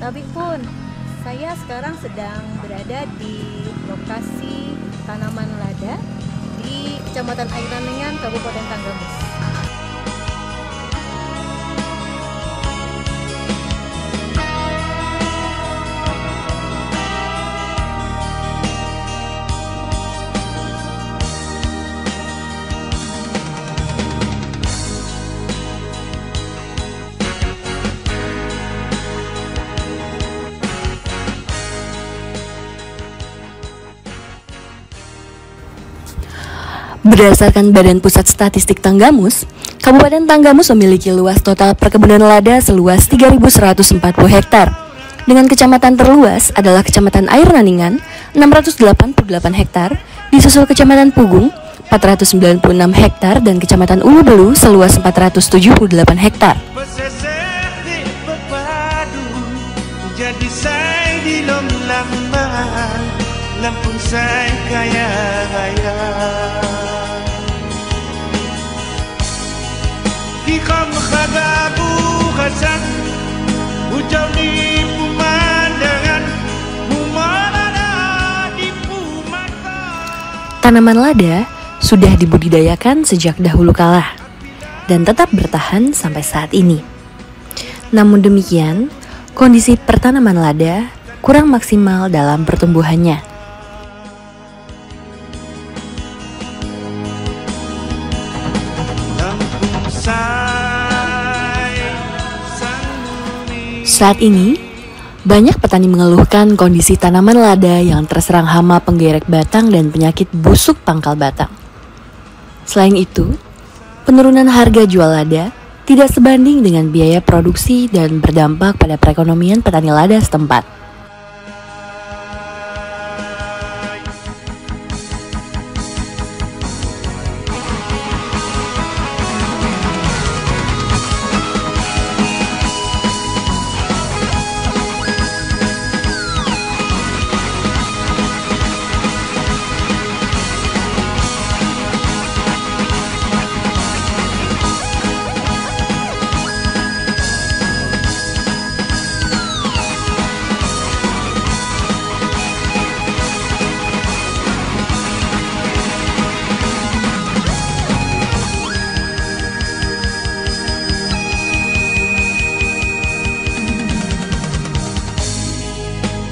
Tapi pun saya sekarang sedang berada di lokasi tanaman lada di Kecamatan Airaningan, Kabupaten Tanggamus. Berdasarkan Badan Pusat Statistik Tanggamus, Kabupaten Tanggamus memiliki luas total perkebunan lada seluas 3.140 hektar. Dengan kecamatan terluas adalah Kecamatan Airaningan 688 hektar, disusul Kecamatan Pugung 496 hektar dan Kecamatan Ulu Belu seluas 478 hektar. Jadi saya di lama Lampung saya kaya raya Di kamkhadabu khasan Ujau di pemandangan Mumarana di pumata. Tanaman lada sudah dibudidayakan sejak dahulu kala dan tetap bertahan sampai saat ini. Namun demikian, kondisi pertanaman lada kurang maksimal dalam pertumbuhannya. Saat ini, banyak petani mengeluhkan kondisi tanaman lada yang terserang hama penggerek batang dan penyakit busuk pangkal batang. Selain itu, penurunan harga jual lada tidak sebanding dengan biaya produksi dan berdampak pada perekonomian petani lada setempat.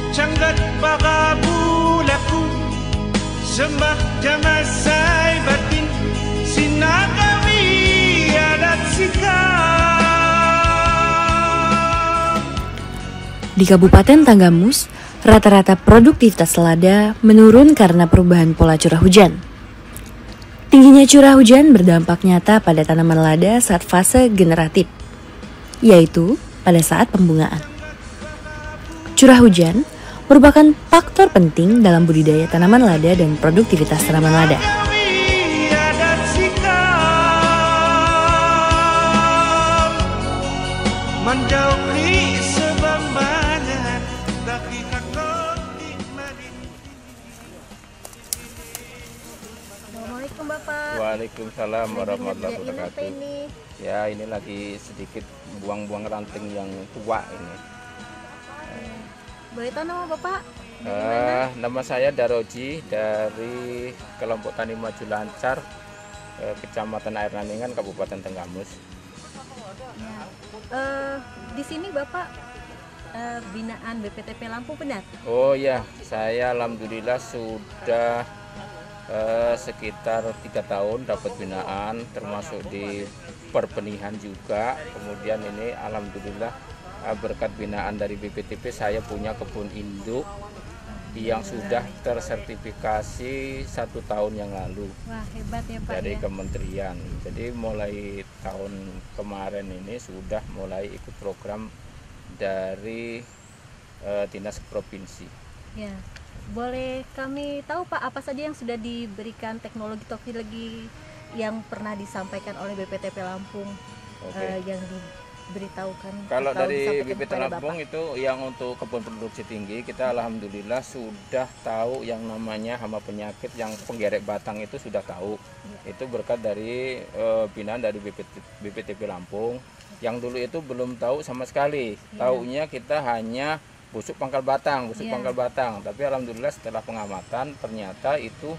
Canggat bagabulaku Sembah jamasai batin Sinagawi adat sikap. Di Kabupaten Tanggamus, rata-rata produktivitas lada menurun karena perubahan pola curah hujan. Tingginya curah hujan berdampak nyata pada tanaman lada saat fase generatif, yaitu pada saat pembungaan. Curah hujan merupakan faktor penting dalam budidaya tanaman lada dan produktivitas tanaman lada. Assalamualaikum Bapak. Waalaikumsalam warahmatullahi Lagi ngerjain apa wabarakatuh. ini? Ya, ini lagi sedikit buang-buang ranting yang tua ini. Boleh tahu nama Bapak? Dari mana? Nama saya Daroji dari kelompok Tani Maju Lancar, Kecamatan Airaningan, Kabupaten Tanggamus. Di sini Bapak binaan BPTP Lampung benar? Oh ya, saya alhamdulillah sudah sekitar 3 tahun dapat binaan, termasuk di perbenihan juga. Kemudian ini alhamdulillah berkat binaan dari BPTP saya punya kebun induk yang sudah tersertifikasi 1 tahun yang lalu. Wah, hebat ya Pak dari ya. kementerian. Jadi mulai tahun kemarin ini sudah mulai ikut program dari dinas provinsi. Ya. Boleh kami tahu Pak apa saja yang sudah diberikan teknologi yang pernah disampaikan oleh BPTP Lampung? Yang diberitahukan. Kalau dari disampaikan BPT kepada Lampung Bapak? itu yang untuk kebun produksi tinggi, kita alhamdulillah sudah tahu yang namanya hama penyakit yang penggerek batang itu sudah tahu. Itu berkat dari binaan dari BPTP Lampung. Yang dulu itu belum tahu sama sekali. Taunya kita hanya busuk pangkal batang, Tapi alhamdulillah setelah pengamatan ternyata itu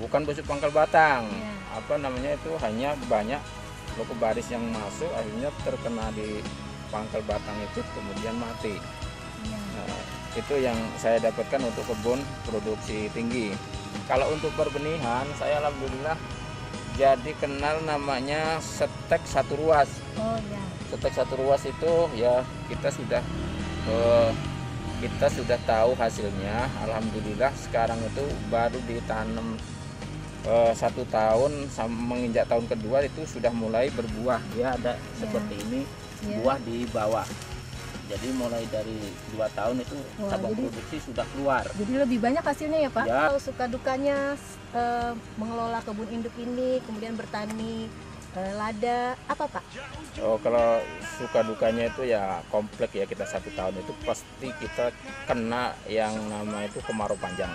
bukan busuk pangkal batang. Apa namanya itu hanya banyak loko baris yang masuk, akhirnya terkena di pangkal batang itu kemudian mati. Nah, itu yang saya dapatkan untuk kebun produksi tinggi. Kalau untuk perbenihan, saya alhamdulillah jadi kenal namanya setek satu ruas. Setek satu ruas itu ya kita sudah tahu hasilnya. Alhamdulillah sekarang itu baru ditanam 1 tahun menginjak tahun kedua itu sudah mulai berbuah. Dia ada seperti ini, buah di bawah. Jadi mulai dari 2 tahun itu cabang produksi sudah keluar. Jadi lebih banyak hasilnya ya Pak? Kalau suka dukanya mengelola kebun induk ini, kemudian bertani lada, apa Pak? Oh, kalau suka dukanya itu ya kompleks ya, kita 1 tahun itu pasti kita kena yang nama itu kemarau panjang.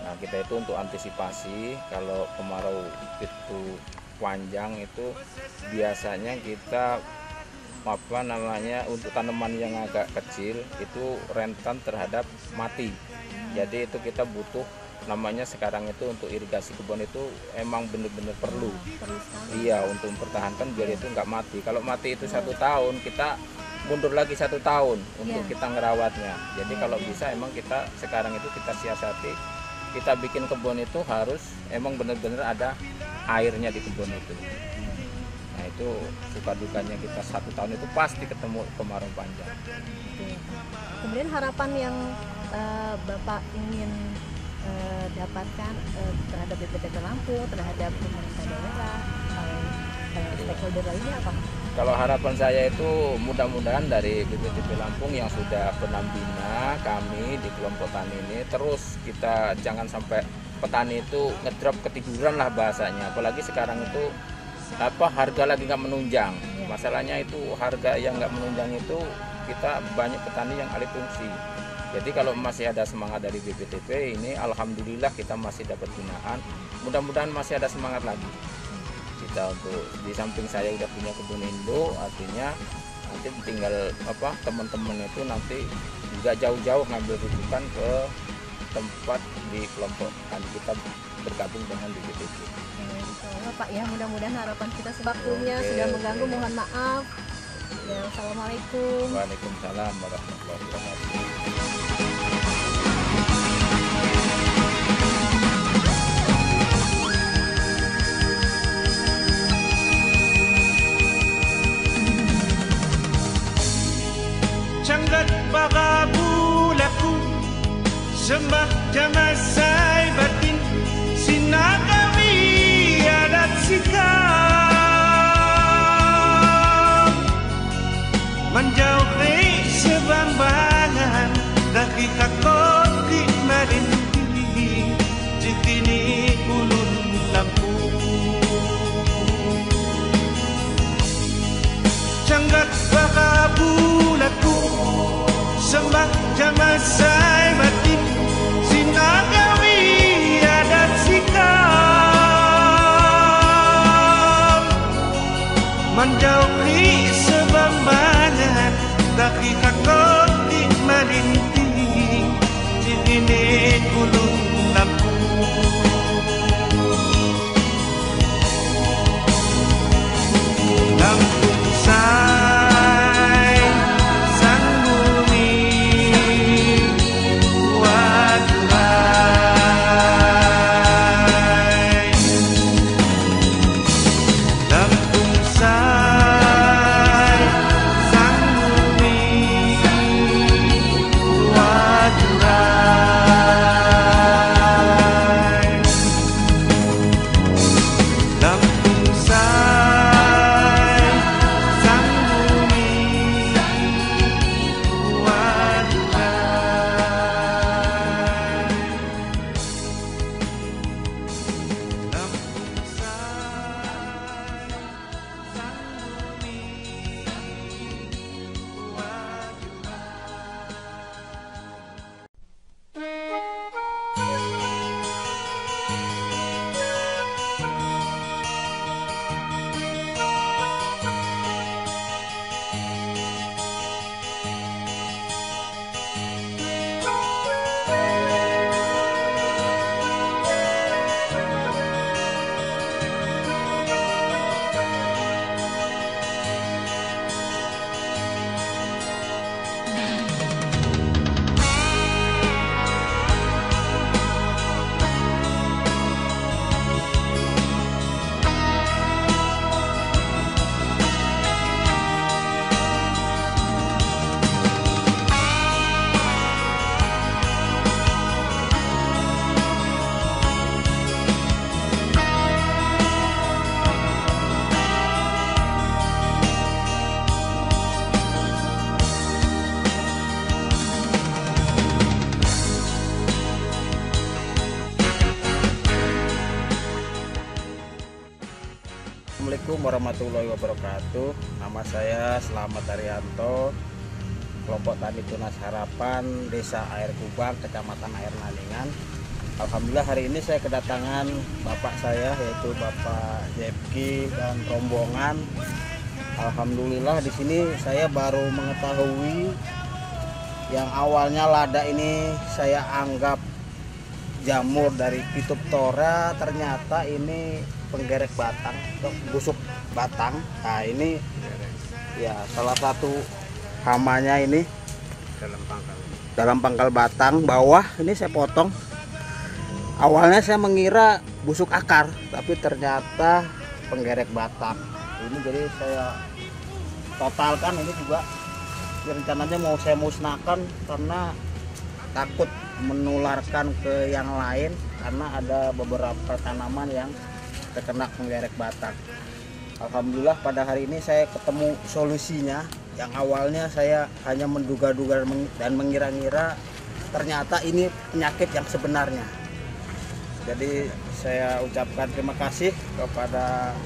Nah kita itu untuk antisipasi kalau kemarau itu panjang itu biasanya kita untuk tanaman yang agak kecil itu rentan terhadap mati. Jadi itu kita butuh namanya sekarang itu untuk irigasi kebun itu emang benar-benar perlu. Iya, untuk mempertahankan biar itu nggak mati. Kalau mati itu 1 tahun, kita mundur lagi 1 tahun untuk kita ngerawatnya. Jadi kalau bisa emang kita sekarang itu kita siasati, kita bikin kebun itu harus emang benar-benar ada airnya di kebun itu. Nah itu suka dukanya kita 1 tahun itu pasti ketemu kemarau panjang. Kemudian harapan yang Bapak ingin dapatkan terhadap BPTP Lampung, terhadap pemerintah daerah, stakeholder lainnya apa? Kalau harapan saya itu mudah-mudahan dari BPTP Lampung yang sudah penambina kami di kelompok tani ini, terus kita jangan sampai petani itu ngedrop ketiduran lah bahasanya. Apalagi sekarang itu harga lagi nggak menunjang. Masalahnya itu harga yang nggak menunjang itu kita banyak petani yang alih fungsi. Jadi kalau masih ada semangat dari BPTP ini, alhamdulillah kita masih dapat binaan. Mudah-mudahan masih ada semangat lagi. Kita untuk di samping saya udah punya kebun induk, artinya nanti tinggal teman-teman itu nanti juga jauh-jauh ngambil rujukan ke tempat di kelompok tani kita bergabung dengan BPTP. Pak ya, mudah-mudahan harapan kita sebaktunya sudah mengganggu, mohon maaf. Ya, assalamualaikum. Waalaikumsalam warahmatullahi wabarakatuh. Cangghat bagabulaku sembah jamasai batin sinagawi adat sikap menjauhi sebambangan dari kakot di marinti jikini ulun Lampung. Cangghat bagabulaku sembah jamasai batin sinagawi adat sikap menjauhi sebambangan dari kakot di marinti di dini ulun Lampung. Lampung say sang bumi wadurai. Lampung say sang bumi wadurai. warahmatullahi wabarakatuh. Nama saya Slamet Haryanto, kelompok Tani Tunas Harapan, Desa Air Kubang, Kecamatan Air Naningan. Alhamdulillah hari ini saya kedatangan bapak saya, yaitu Bapak Jepki dan rombongan. Alhamdulillah di sini saya baru mengetahui yang awalnya lada ini saya anggap jamur dari Phytophthora, ternyata ini penggerek batang, busuk batang. Nah ini ya salah satu hamanya ini dalam pangkal batang bawah. Ini saya potong. Awalnya saya mengira busuk akar, tapi ternyata penggerek batang. Ini jadi saya totalkan, ini juga rencananya mau saya musnahkan karena takut menularkan ke yang lain, karena ada beberapa tanaman yang terkena penggerek batang. Alhamdulillah pada hari ini saya ketemu solusinya. Yang awalnya saya hanya menduga-duga dan mengira-ngira, ternyata ini penyakit yang sebenarnya. Jadi saya ucapkan terima kasih kepada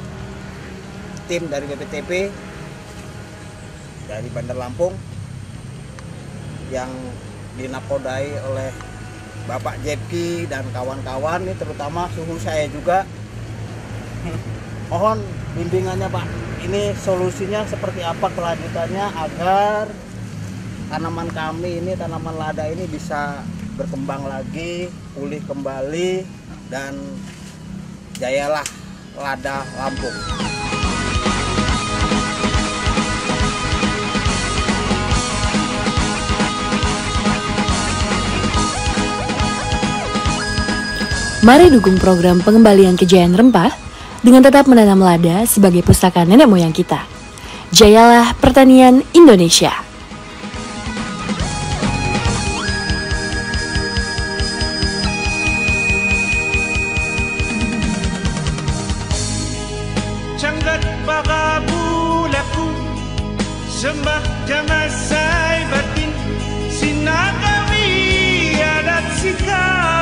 tim dari BPTP dari Bandar Lampung yang dinakodai oleh Bapak Jepki dan kawan-kawan, ini terutama suhu saya juga. Mohon bimbingannya Pak, ini solusinya seperti apa kelanjutannya agar tanaman kami ini, tanaman lada ini bisa berkembang lagi, pulih kembali, dan jayalah lada Lampung. Mari dukung program pengembalian kejayaan rempah dengan tetap menanam lada sebagai pustaka nenek moyang kita. Jayalah pertanian Indonesia. Canggat bagabulaku sembah jamasai batin sinagawi adat sikap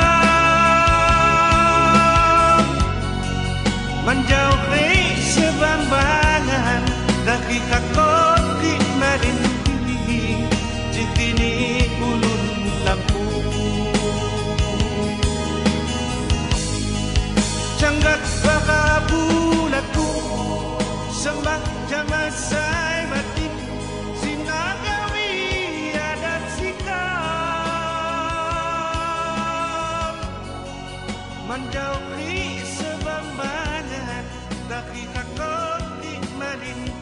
menjauhi sebambangan dakikat kopi merintih jikini ulun Lampung. Canggat bagabulaku sembah jamasai batin sinagawi adat sikap menjauhi sebambangan dakikat kopi merintih